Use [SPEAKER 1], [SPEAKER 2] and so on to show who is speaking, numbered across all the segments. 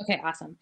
[SPEAKER 1] Okay, awesome.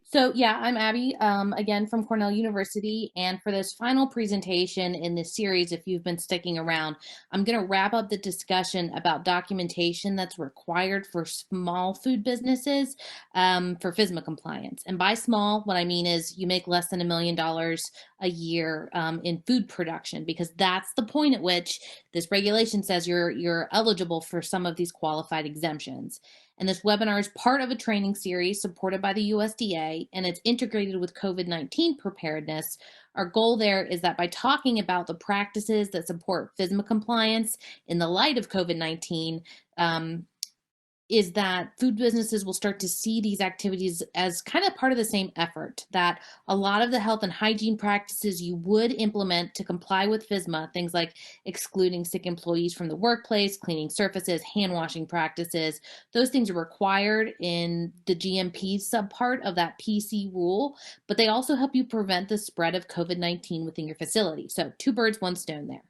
[SPEAKER 1] So yeah, I'm Abby, again from Cornell University, and for this final presentation in this series, if you've been sticking around, I'm going to wrap up the discussion about documentation that's required for small food businesses for FSMA compliance. And by small, what I mean is you make less than $1 million a year in food production, because that's the point at which this regulation says you're eligible for some of these qualified exemptions. And this webinar is part of a training series supported by the USDA, and it's integrated with COVID-19 preparedness. Our goal there is that by talking about the practices that support FSMA compliance in the light of COVID-19, is that food businesses will start to see these activities as kind of part of the same effort, that a lot of the health and hygiene practices you would implement to comply with FSMA, things like excluding sick employees from the workplace, cleaning surfaces, hand washing practices, those things are required in the GMP subpart of that PC rule, but they also help you prevent the spread of COVID-19 within your facility. So 2 birds, 1 stone there.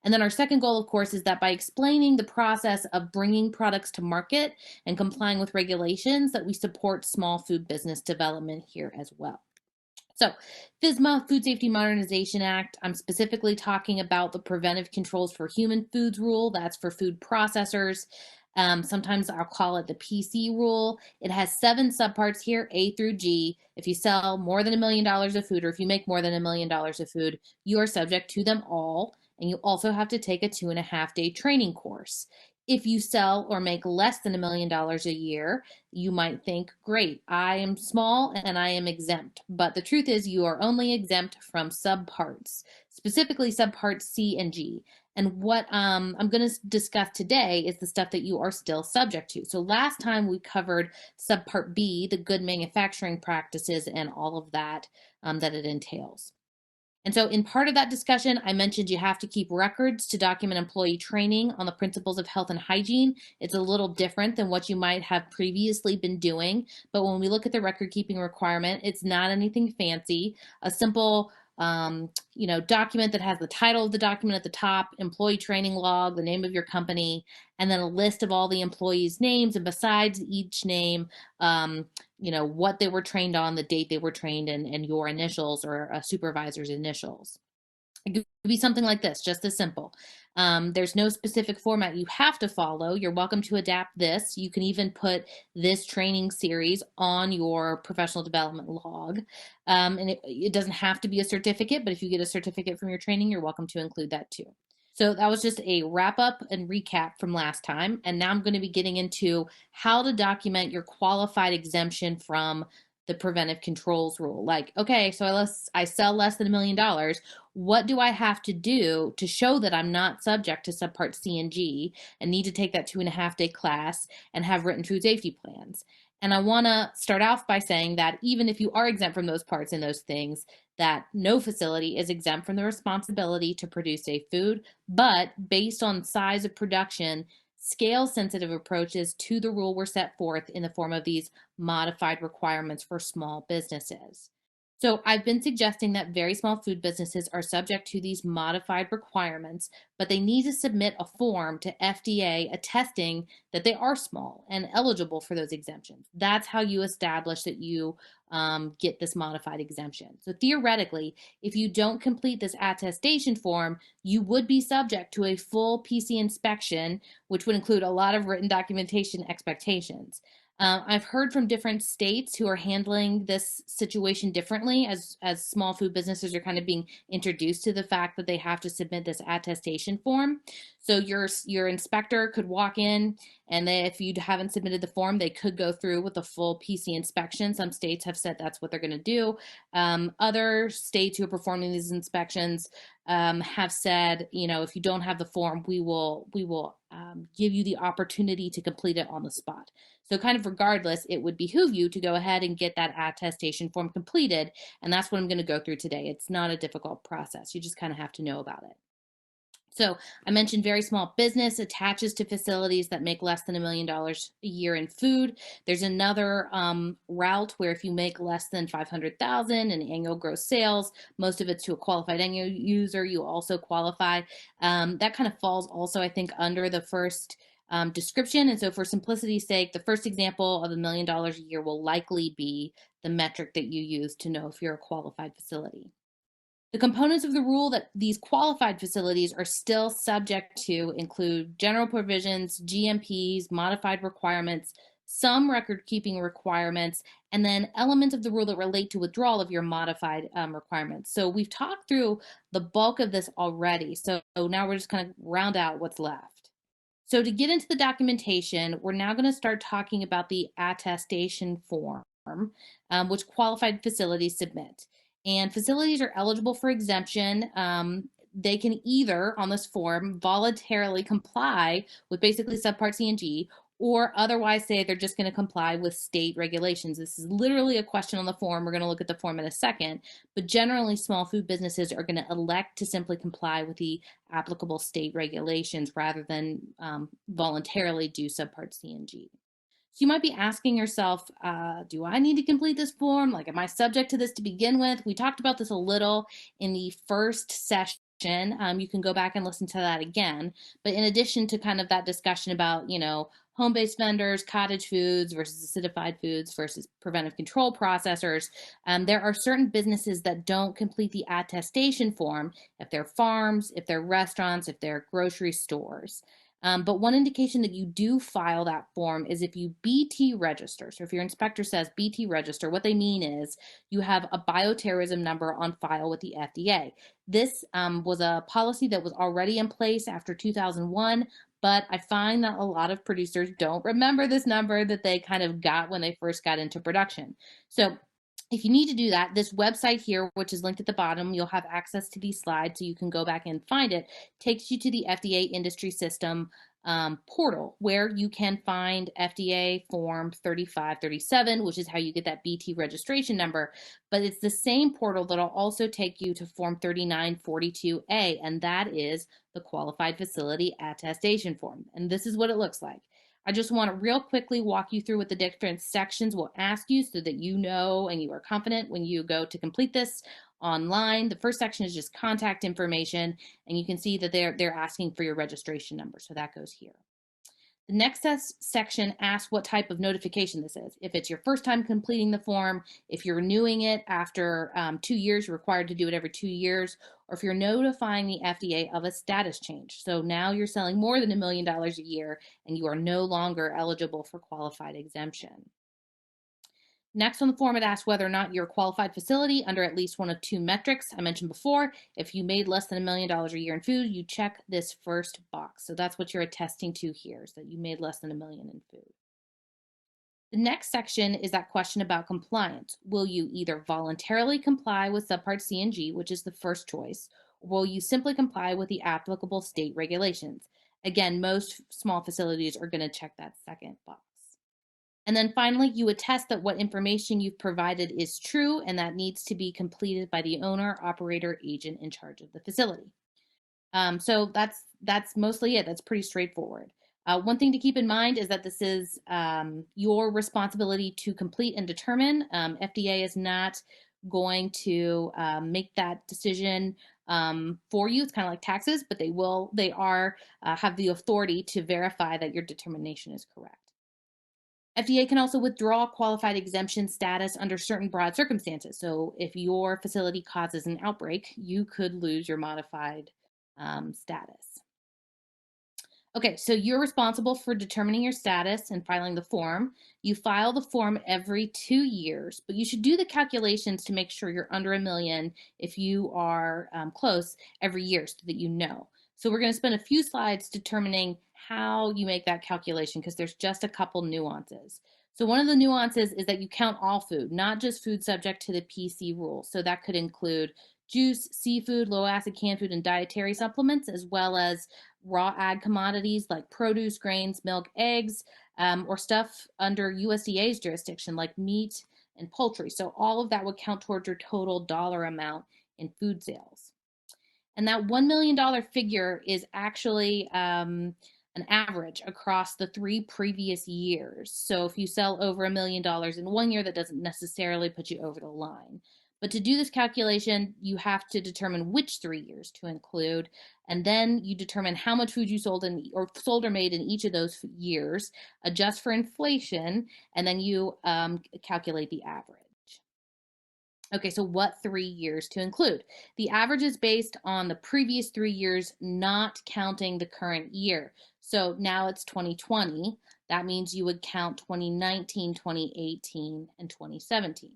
[SPEAKER 1] And then our second goal, of course, is that by explaining the process of bringing products to market and complying with regulations, that we support small food business development here as well. So FSMA, Food Safety Modernization Act, I'm specifically talking about the Preventive Controls for Human Foods rule. That's for food processors. Sometimes I'll call it the PC rule. It has 7 subparts here, A through G. If you sell more than $1 million of food, or if you make more than $1 million of food, you are subject to them all. And you also have to take a 2.5-day training course. If you sell or make less than $1 million a year, you might think, great, I am small and I am exempt. But the truth is you are only exempt from subparts, specifically subparts C and G. And what I'm going to discuss today is the stuff that you are still subject to. So last time we covered subpart B, the good manufacturing practices and all of that that it entails. And so in part of that discussion, I mentioned you have to keep records to document employee training on the principles of health and hygiene. It's a little different than what you might have previously been doing. But when we look at the record keeping requirement, it's not anything fancy. A simple document that has the title of the document at the top, employee training log, the name of your company, and then a list of all the employees' names, and besides each name, what they were trained on, the date they were trained, and your initials or a supervisor's initials. It could be something like this, just as simple. There's no specific format you have to follow. You're welcome to adapt this. You can even put this training series on your professional development log. And it doesn't have to be a certificate, but if you get a certificate from your training, you're welcome to include that too. So that was just a wrap up and recap from last time. And now I'm going to be getting into how to document your qualified exemption from the preventive controls rule. Like, okay, so I sell less than $1 million. What do I have to do to show that I'm not subject to subpart C and G and need to take that 2.5-day class and have written food safety plans? And I want to start off by saying that even if you are exempt from those parts and those things, that no facility is exempt from the responsibility to produce safe food, but based on size of production, scale-sensitive approaches to the rule were set forth in the form of these modified requirements for small businesses. So I've been suggesting that very small food businesses are subject to these modified requirements, but they need to submit a form to FDA attesting that they are small and eligible for those exemptions. That's how you establish that you get this modified exemption. So theoretically, if you don't complete this attestation form, you would be subject to a full PC inspection, which would include a lot of written documentation expectations. I've heard from different states who are handling this situation differently as small food businesses are kind of being introduced to the fact that they have to submit this attestation form. So your inspector could walk in, and if you haven't submitted the form, they could go through with a full PC inspection. Some states have said that's what they're going to do. Other states who are performing these inspections have said, if you don't have the form, we will give you the opportunity to complete it on the spot. So kind of regardless, it would behoove you to go ahead and get that attestation form completed. And that's what I'm going to go through today. It's not a difficult process. You just kind of have to know about it. So I mentioned very small business attaches to facilities that make less than $1 million a year in food. There's another route where if you make less than $500,000 in annual gross sales, most of it's to a qualified end user, you also qualify. That kind of falls also, I think, under the first description. And so for simplicity's sake, the first example of $1 million a year will likely be the metric that you use to know if you're a qualified facility. The components of the rule that these qualified facilities are still subject to include general provisions, GMPs, modified requirements, some record-keeping requirements, and then elements of the rule that relate to withdrawal of your modified requirements. So we've talked through the bulk of this already. So now we're just going to round out what's left. So to get into the documentation, we're now going to start talking about the attestation form, which qualified facilities submit. And facilities are eligible for exemption. They can either, on this form, voluntarily comply with basically subpart C and G, or otherwise say they're just going to comply with state regulations. This is literally a question on the form. We're going to look at the form in a second, but generally small food businesses are going to elect to simply comply with the applicable state regulations rather than voluntarily do subpart C and G. So you might be asking yourself, do I need to complete this form? Like, am I subject to this to begin with? We talked about this a little in the first session. You can go back and listen to that again. But in addition to kind of that discussion about, home-based vendors, cottage foods versus acidified foods versus preventive control processors, there are certain businesses that don't complete the attestation form if they're farms, if they're restaurants, if they're grocery stores. But one indication that you do file that form is if you BT register. So if your inspector says BT register, what they mean is you have a bioterrorism number on file with the FDA. This was a policy that was already in place after 2001, but I find that a lot of producers don't remember this number that they kind of got when they first got into production. So if you need to do that, this website here, which is linked at the bottom, you'll have access to these slides so you can go back and find it, takes you to the FDA industry system portal where you can find FDA form 3537, which is how you get that BT registration number. But it's the same portal that'll also take you to form 3942A, and that is the qualified facility attestation form. And this is what it looks like. I just want to real quickly walk you through what the different sections will ask you so that you know and you are confident when you go to complete this online. The first section is just contact information, and you can see that they're asking for your registration number, so that goes here. The next section asks what type of notification this is. If it's your first time completing the form, if you're renewing it after 2 years, you're required to do it every 2 years, or if you're notifying the FDA of a status change. So now you're selling more than $1 million a year and you are no longer eligible for qualified exemption. Next on the form, it asks whether or not you're a qualified facility under at least one of two metrics I mentioned before. If you made less than $1 million a year in food, you check this first box. So that's what you're attesting to here, is that you made less than $1 million in food. The next section is that question about compliance. Will you either voluntarily comply with subpart C and G, which is the first choice, or will you simply comply with the applicable state regulations? Again, most small facilities are going to check that second box. And then finally, you attest that what information you've provided is true, and that needs to be completed by the owner, operator, agent in charge of the facility. So that's mostly it. That's pretty straightforward. One thing to keep in mind is that this is your responsibility to complete and determine. FDA is not going to make that decision for you. It's kind of like taxes, but they have the authority to verify that your determination is correct. FDA can also withdraw qualified exemption status under certain broad circumstances. So if your facility causes an outbreak, you could lose your modified status. Okay, so you're responsible for determining your status and filing the form. You file the form every 2 years, but you should do the calculations to make sure you're under $1 million if you are close every year so that you know. So we're going to spend a few slides determining how you make that calculation because there's just a couple nuances. So one of the nuances is that you count all food, not just food subject to the PC rule. So that could include juice, seafood, low acid canned food, and dietary supplements, as well as raw ag commodities like produce, grains, milk, eggs, or stuff under USDA's jurisdiction like meat and poultry. So all of that would count towards your total dollar amount in food sales. And that $1 million figure is actually an average across the 3 previous years. So if you sell over $1 million in one year, that doesn't necessarily put you over the line. But to do this calculation, you have to determine which 3 years to include, and then you determine how much food you sold or made in each of those years, adjust for inflation, and then you calculate the average. Okay, so what 3 years to include? The average is based on the previous 3 years, not counting the current year. So now it's 2020. That means you would count 2019, 2018, and 2017.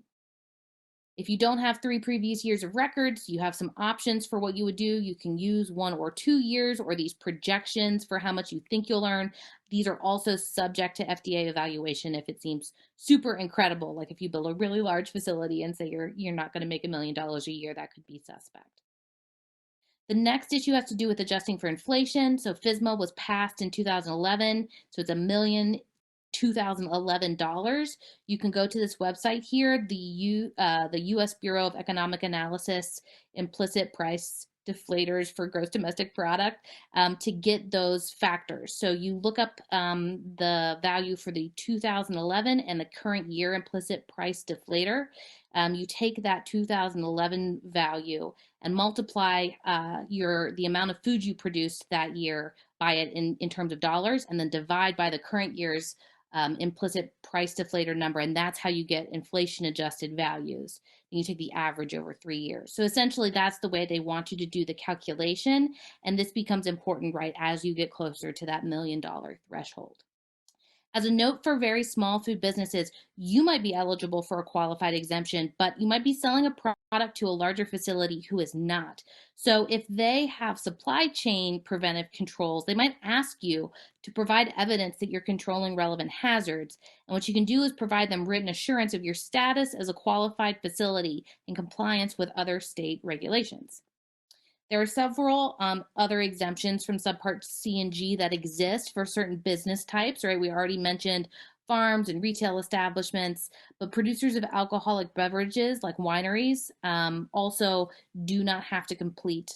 [SPEAKER 1] If you don't have 3 previous years of records, you have some options for what you would do. You can use 1 or 2 years or these projections for how much you think you'll earn. These are also subject to FDA evaluation if it seems super incredible. Like if you build a really large facility and say you're not going to make $1 million a year, that could be suspect. The next issue has to do with adjusting for inflation. So FSMA was passed in 2011, so it's $1,000,2011. You can go to this website here, the U.S. Bureau of Economic Analysis implicit price deflators for gross domestic product to get those factors. So you look up the value for the 2011 and the current year implicit price deflator. You take that 2011 value and multiply the amount of food you produced that year by it in terms of dollars, and then divide by the current year's implicit price deflator number, and that's how you get inflation adjusted values. And you take the average over 3 years. So essentially that's the way they want you to do the calculation, and this becomes important right as you get closer to that $1 million threshold. As a note for very small food businesses, you might be eligible for a qualified exemption, but you might be selling a product to a larger facility who is not. So if they have supply chain preventive controls, they might ask you to provide evidence that you're controlling relevant hazards. And what you can do is provide them written assurance of your status as a qualified facility in compliance with other state regulations. There are several other exemptions from subpart C and G that exist for certain business types, right? We already mentioned farms and retail establishments, but producers of alcoholic beverages like wineries also do not have to complete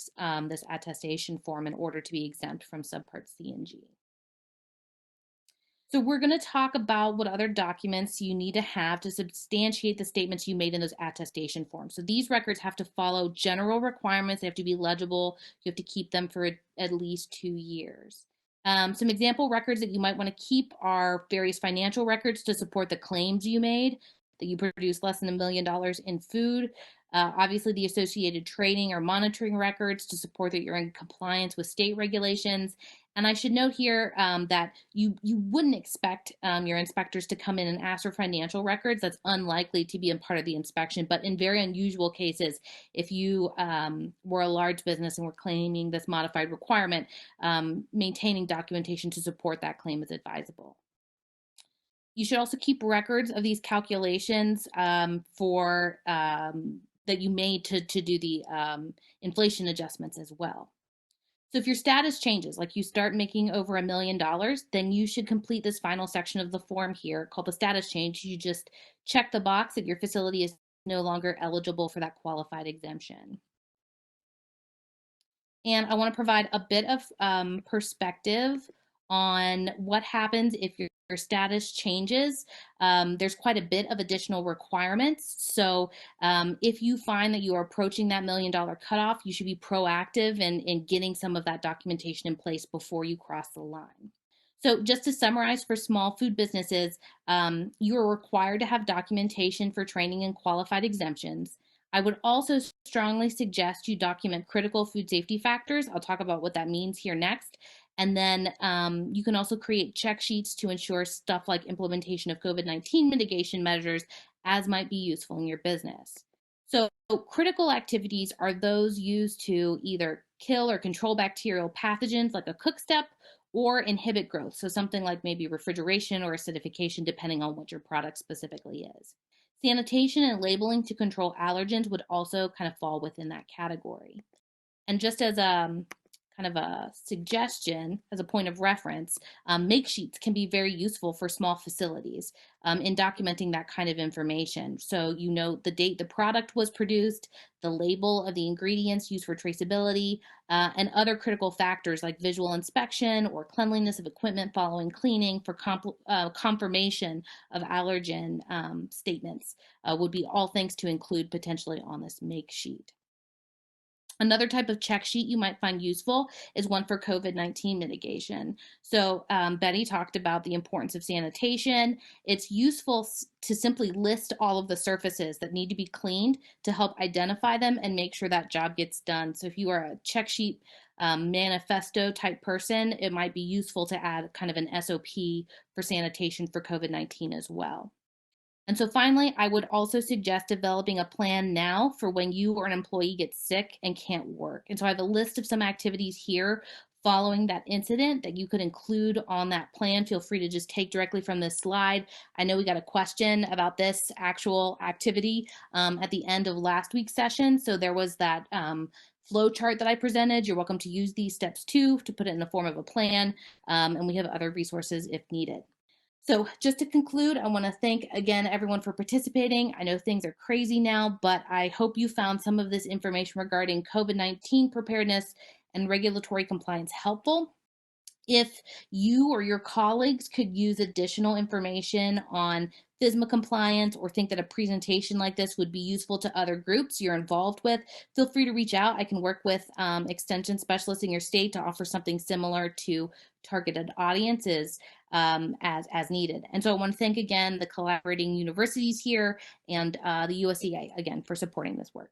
[SPEAKER 1] this attestation form in order to be exempt from subpart C and G. So we're going to talk about what other documents you need to have to substantiate the statements you made in those attestation forms. So these records have to follow general requirements. They have to be legible. You have to keep them for at least 2 years. Some example records that you might want to keep are various financial records to support the claims you made, that you produced less than $1 million in food. Obviously, the associated trading or monitoring records to support that you're in compliance with state regulations. And I should note here that you wouldn't expect your inspectors to come in and ask for financial records. That's unlikely to be a part of the inspection. But in very unusual cases, if you were a large business and were claiming this modified requirement, maintaining documentation to support that claim is advisable. You should also keep records of these calculations for that you made to do the inflation adjustments as well. So if your status changes, like you start making over $1 million, then you should complete this final section of the form here called the status change. You just check the box that your facility is no longer eligible for that qualified exemption. And I want to provide a bit of perspective on what happens if your status changes. There's quite a bit of additional requirements. So if you find that you are approaching that $1 million cutoff, you should be proactive in getting some of that documentation in place before you cross the line. So just to summarize, for small food businesses, you are required to have documentation for training and qualified exemptions. I would also strongly suggest you document critical food safety factors. I'll talk about what that means here next. And then you can also create check sheets to ensure stuff like implementation of COVID-19 mitigation measures as might be useful in your business. So critical activities are those used to either kill or control bacterial pathogens like a cook step or inhibit growth. So something like maybe refrigeration or acidification, depending on what your product specifically is. Sanitation and labeling to control allergens would also kind of fall within that category. And just as kind of a suggestion as a point of reference, make sheets can be very useful for small facilities in documenting that kind of information. So you know the date the product was produced, the label of the ingredients used for traceability, and other critical factors like visual inspection or cleanliness of equipment following cleaning for confirmation of allergen statements would be all things to include potentially on this make sheet. Another type of check sheet you might find useful is one for COVID-19 mitigation. So Betty talked about the importance of sanitation. It's useful to simply list all of the surfaces that need to be cleaned to help identify them and make sure that job gets done. So if you are a check sheet manifesto type person, it might be useful to add kind of an SOP for sanitation for COVID-19 as well. And so finally, I would also suggest developing a plan now for when you or an employee gets sick and can't work. And so I have a list of some activities here following that incident that you could include on that plan. Feel free to just take directly from this slide. I know we got a question about this actual activity at the end of last week's session. So there was that flow chart that I presented. You're welcome to use these steps too to put it in the form of a plan. And we have other resources if needed. So just to conclude, I want to thank again everyone for participating. I know things are crazy now, but I hope you found some of this information regarding COVID-19 preparedness and regulatory compliance helpful. If you or your colleagues could use additional information on FSMA compliance or think that a presentation like this would be useful to other groups you're involved with, feel free to reach out. I can work with extension specialists in your state to offer something similar to targeted audiences as needed. And so I want to thank again the collaborating universities here and the USEA again for supporting this work.